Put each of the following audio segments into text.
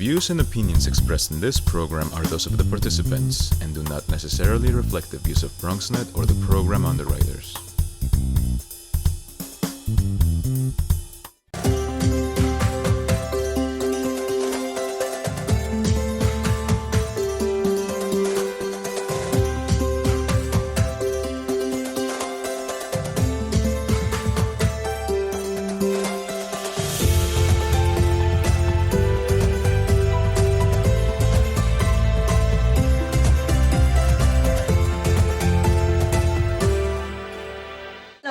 views and opinions expressed in this program are those of the participants and do not necessarily reflect the views of BronxNet or the program underwriters.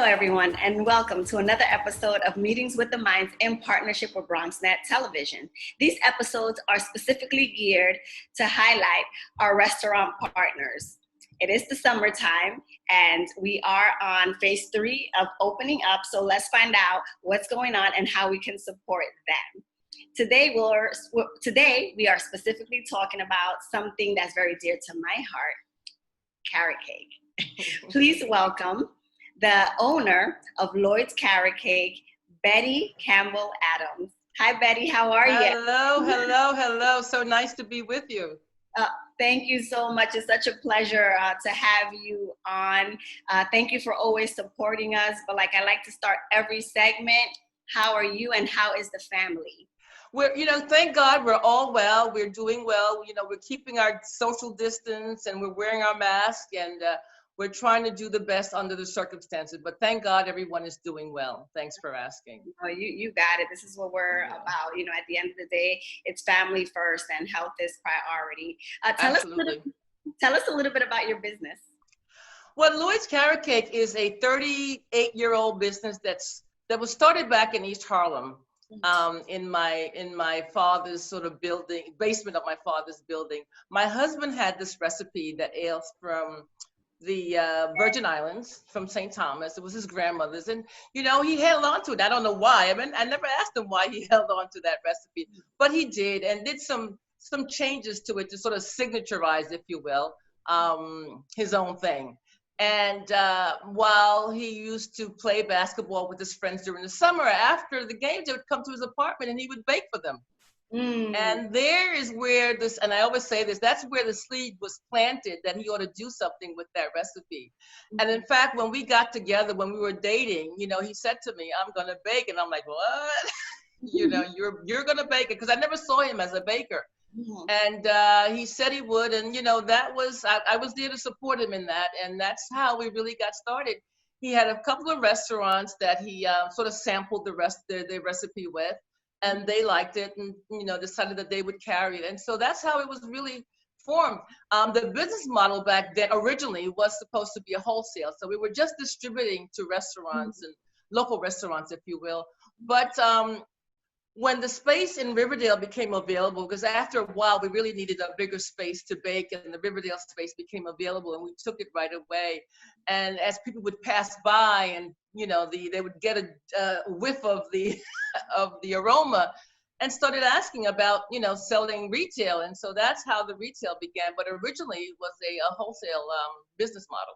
Everyone, and welcome to another episode of Meetings with the Minds in partnership with BronxNet Television. These episodes are specifically geared to highlight our restaurant partners. It is the summertime, and we are on phase 3 of opening up, so let's find out what's going on and how we can support them. Today we are specifically talking about something that's very dear to my heart, carrot cake. Please welcome the owner of Lloyd's Carrot Cake, Betty Campbell-Adams. Hi, Betty. How are you? Hello. So nice to be with you. Thank you so much. It's such a pleasure to have you on. Thank you for always supporting us. But like I like to start every segment, how are you and how is the family? We're, thank God we're all well. We're doing well. We're keeping our social distance and we're wearing our mask and we're trying to do the best under the circumstances, but thank God everyone is doing well. Thanks for asking. Oh, you got it. This is what we're about. At the end of the day, it's family first and health is priority. Tell us a little bit about your business. Well, Lloyd's Carrot Cake is a 38-year-old business that was started back in East Harlem, in my father's sort of basement of my father's building. My husband had this recipe that ails from the Virgin Islands, from St. Thomas. It was his grandmother's, and he held on to it. I don't know why. I mean, I never asked him why he held on to that recipe, but he did, and did some changes to it to sort of signaturize, if you will, his own thing. And while he used to play basketball with his friends during the summer, after the games, they would come to his apartment and he would bake for them. And there is where and I always say this, that's where the seed was planted that he ought to do something with that recipe. And in fact, when we got together, when we were dating, he said to me, I'm going to bake. And I'm like, what? You're going to bake it. Because I never saw him as a baker. And he said he would. And, that was, I was there to support him in that. And that's how we really got started. He had a couple of restaurants that he sort of sampled the recipe with. And they liked it and, decided that they would carry it. And so that's how it was really formed. The business model back then originally was supposed to be a wholesale. So we were just distributing to restaurants and local restaurants, if you will. But when the space in Riverdale became available, because after a while, we really needed a bigger space to bake, and the Riverdale space became available, and we took it right away. And as people would pass by and, they would get a whiff of the aroma and started asking about, selling retail. And so that's how the retail began. But originally it was a wholesale business model.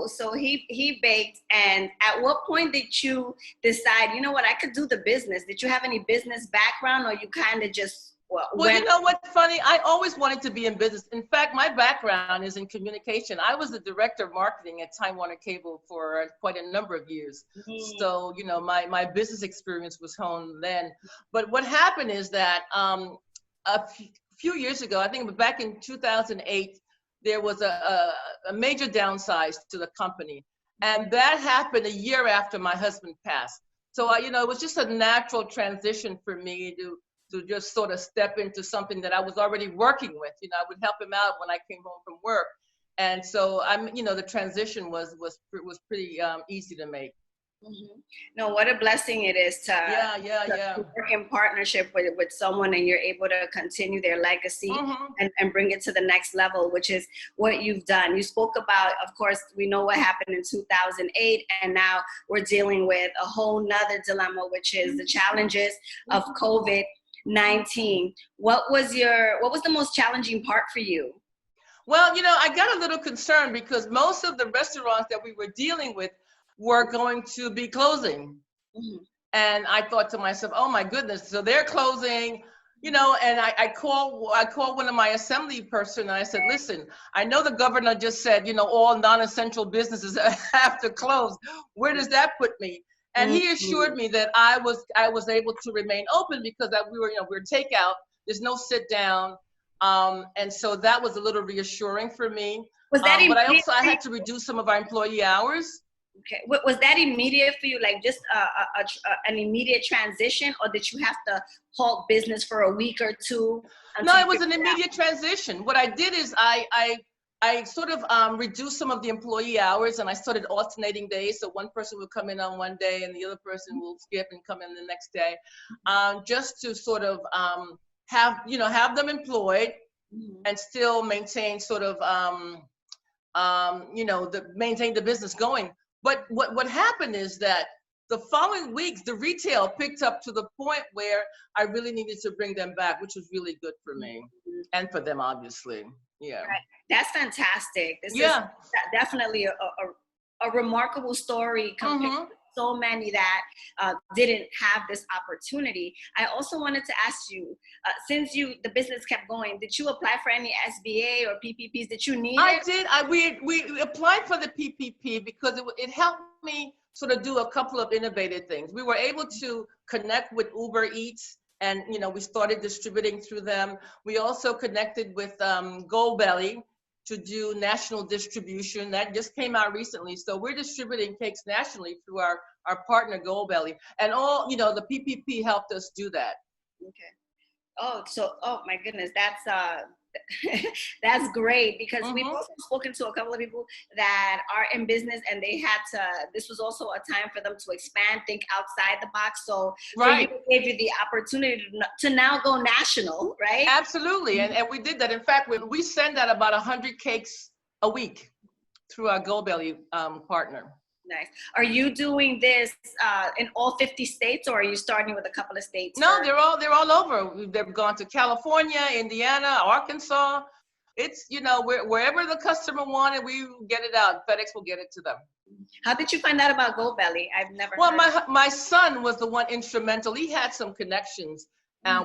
So he baked, and at what point did you decide, I could do the business? Did you have any business background, or you kind of just Well, you know what's funny? I always wanted to be in business. In fact, my background is in communication. I was the director of marketing at Time Warner Cable for quite a number of years. So, my business experience was honed then. But what happened is that a few years ago, I think back in 2008, there was a major downsize to the company. And that happened a year after my husband passed. So, it was just a natural transition for me to just sort of step into something that I was already working with. I would help him out when I came home from work. And so the transition was pretty easy to make. No, what a blessing it is to work in partnership with someone, and you're able to continue their legacy and bring it to the next level, which is what you've done. You spoke about, of course, we know what happened in 2008, and now we're dealing with a whole nother dilemma, which is the challenges of COVID-19. What was the most challenging part for you? Well, I got a little concerned because most of the restaurants that we were dealing with were going to be closing. And I thought to myself, oh my goodness, so they're closing. And I called one of my assembly person and I said, listen, I know the governor just said, all non-essential businesses have to close. Where does that put me? And he assured me that I was able to remain open because we were takeout. There's no sit down. And so that was a little reassuring for me. Was that but I had to reduce some of our employee hours. Okay. Was that immediate for you, like just an immediate transition, or did you have to halt business for a week or two? No, it was an immediate transition. What I did is I sort of reduced some of the employee hours, and I started alternating days. So one person would come in on one day and the other person will skip and come in the next day, just to sort of have them employed and still maintain sort of, maintain the business going. But what happened is that the following weeks, the retail picked up to the point where I really needed to bring them back, which was really good for me and for them, obviously. Yeah. Right. That's fantastic. This is definitely a remarkable story compared to so many that didn't have this opportunity. I also wanted to ask you, since the business kept going, did you apply for any SBA or PPPs that you needed? I did. We applied for the PPP because it helped me sort of do a couple of innovative things. We were able to connect with Uber Eats, and we started distributing through them. We also connected with Goldbelly to do national distribution. That just came out recently. So we're distributing cakes nationally through our partner Goldbelly. And all, the PPP helped us do that. Okay. Oh my goodness, that's great, because we've also spoken to a couple of people that are in business and this was also a time for them to expand, think outside the box. So it gave you the opportunity to now go national, right? Absolutely, and we did that. In fact, we send out about 100 cakes a week through our Goldbelly partner. Nice. Are you doing this in all 50 states, or are you starting with a couple of states? No, they're all over. They've gone to California, Indiana, Arkansas. It's, wherever the customer wanted, we get it out. FedEx will get it to them. How did you find out about Goldbelly? I've never heard. My son was the one instrumental. He had some connections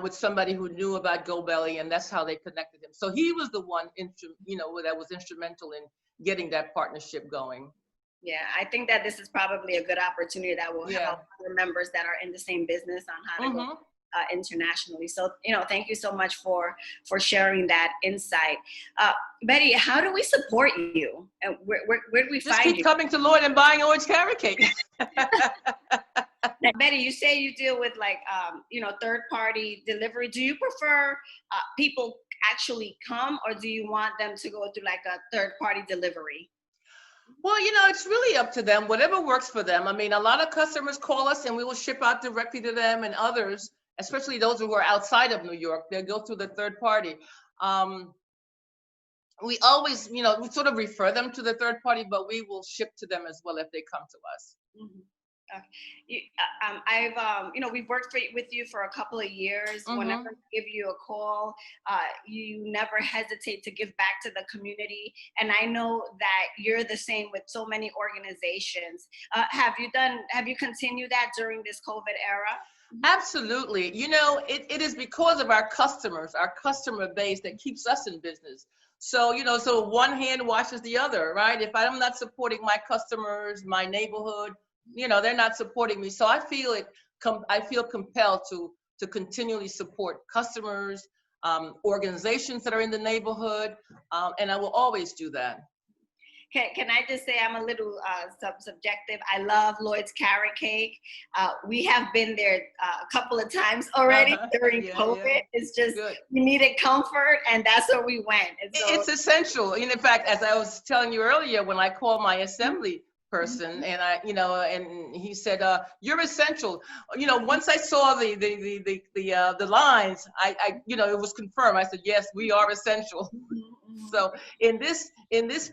with somebody who knew about Goldbelly, and that's how they connected him. So he was the one, that was instrumental in getting that partnership going. Yeah, I think that this is probably a good opportunity that will help other members that are in the same business on how to go internationally. So, thank you so much for sharing that insight. Betty, how do we support you? And where do we find you? Just keep coming to Lloyd and buying Lloyd's carrot cake. Now, Betty, you say you deal with third-party delivery. Do you prefer people actually come, or do you want them to go through like a third-party delivery? Well, it's really up to them, whatever works for them. I mean, a lot of customers call us and we will ship out directly to them, and others, especially those who are outside of New York, they'll go through the third party. We always, we sort of refer them to the third party, but we will ship to them as well if they come to us. We've worked with you for a couple of years. Whenever we give you a call, you never hesitate to give back to the community. And I know that you're the same with so many organizations. Have you continued that during this COVID era? Absolutely. It is because of our customers, our customer base, that keeps us in business. So, so one hand washes the other, right? If I'm not supporting my customers, my neighborhood, they're not supporting me. So I feel compelled to continually support customers, organizations that are in the neighborhood, and I will always do that. Can I just say I'm a little subjective? I love Lloyd's carrot cake. We have been there a couple of times already during COVID. Yeah. It's just, we needed comfort, and that's where we went. And so, it's essential. And in fact, as I was telling you earlier, when I called my assembly person and and he said, you're essential. Once I saw the lines, it was confirmed. I said, yes, we are essential. So in this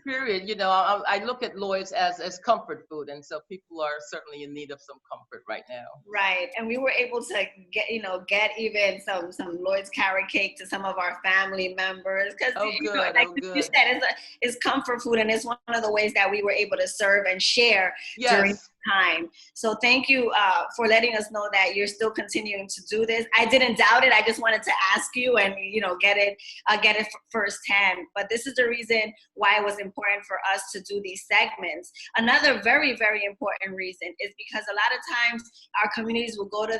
period, I look at Lloyd's as comfort food, and so people are certainly in need of some comfort right now. Right, and we were able to get even some Lloyd's carrot cake to some of our family members, because you said, it's comfort food, and it's one of the ways that we were able to serve and share during this time. So thank you for letting us know that you're still continuing to do this. I didn't doubt it. I just wanted to ask you and, get it firsthand. But this is the reason why it was important for us to do these segments. Another very, very important reason is because a lot of times our communities will go to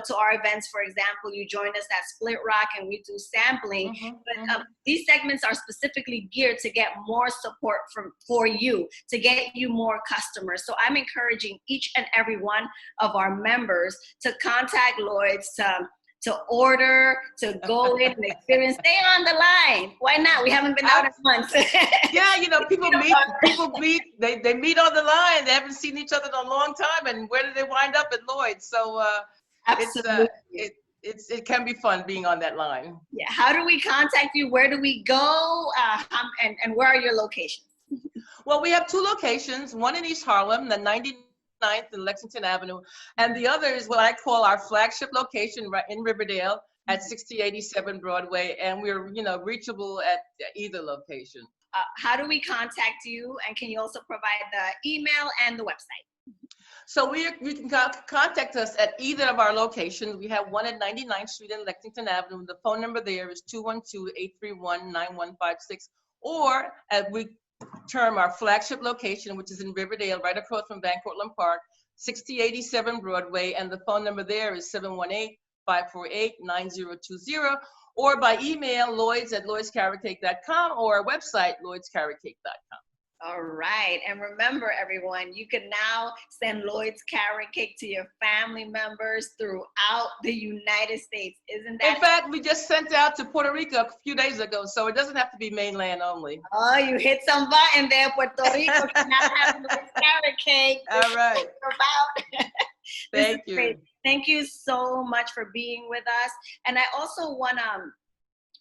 to our events. For example, you join us at Split Rock and we do sampling. But these segments are specifically geared to get more support for you, to get you more customers. So I'm encouraging each and every one of our members to contact Lloyd's, to order, to go in and experience. Stay on the line. Why not? We haven't been out in months. Yeah, people meet, they meet on the line. They haven't seen each other in a long time. And where do they wind up? At Lloyd's. So Absolutely. It can be fun being on that line. Yeah. How do we contact you? Where do we go? And where are your locations? Well, we have 2 locations, one in East Harlem, the 99th and Lexington Avenue, and the other is what I call our flagship location right in Riverdale at 6087 Broadway, and we're, reachable at either location. How do we contact you? And can you also provide the email and the website? So you can contact us at either of our locations. We have one at 99th Street and Lexington Avenue. The phone number there is 212-831-9156, or as we term our flagship location, which is in Riverdale, right across from Van Cortlandt Park, 6087 Broadway, and the phone number there is 718-548-9020, or by email, lloyds@lloydscarrotcake.com, or our website, lloydscarrotcake.com. All right. And remember, everyone, you can now send Lloyd's Carrot Cake to your family members throughout the United States. Isn't that? In fact, we just sent out to Puerto Rico a few days ago, so it doesn't have to be mainland only. Oh, you hit some button there. Puerto Rico can now have Lloyd's Carrot Cake. All right. Thank you. Great. Thank you so much for being with us. And I also want to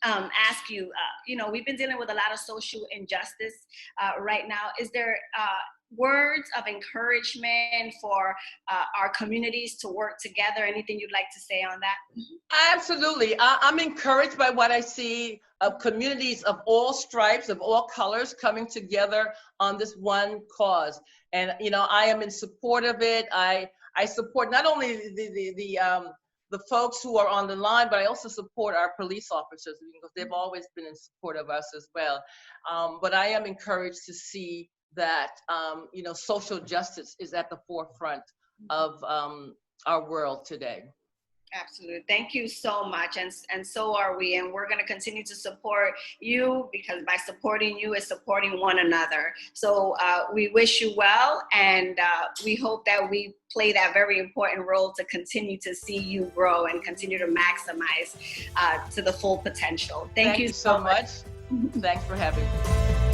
ask you, we've been dealing with a lot of social injustice right now. Is there words of encouragement for our communities to work together? Anything you'd like to say on that? Absolutely. I'm encouraged by what I see of communities of all stripes, of all colors coming together on this one cause. And, I am in support of it. I support not only the folks who are on the line, but I also support our police officers because they've always been in support of us as well. But I am encouraged to see that, social justice is at the forefront of our world today. Absolutely. Thank you so much. And so are we. And we're going to continue to support you, because by supporting you is supporting one another. So we wish you well. And we hope that we play that very important role to continue to see you grow and continue to maximize to the full potential. Thank you so much. Thanks for having me.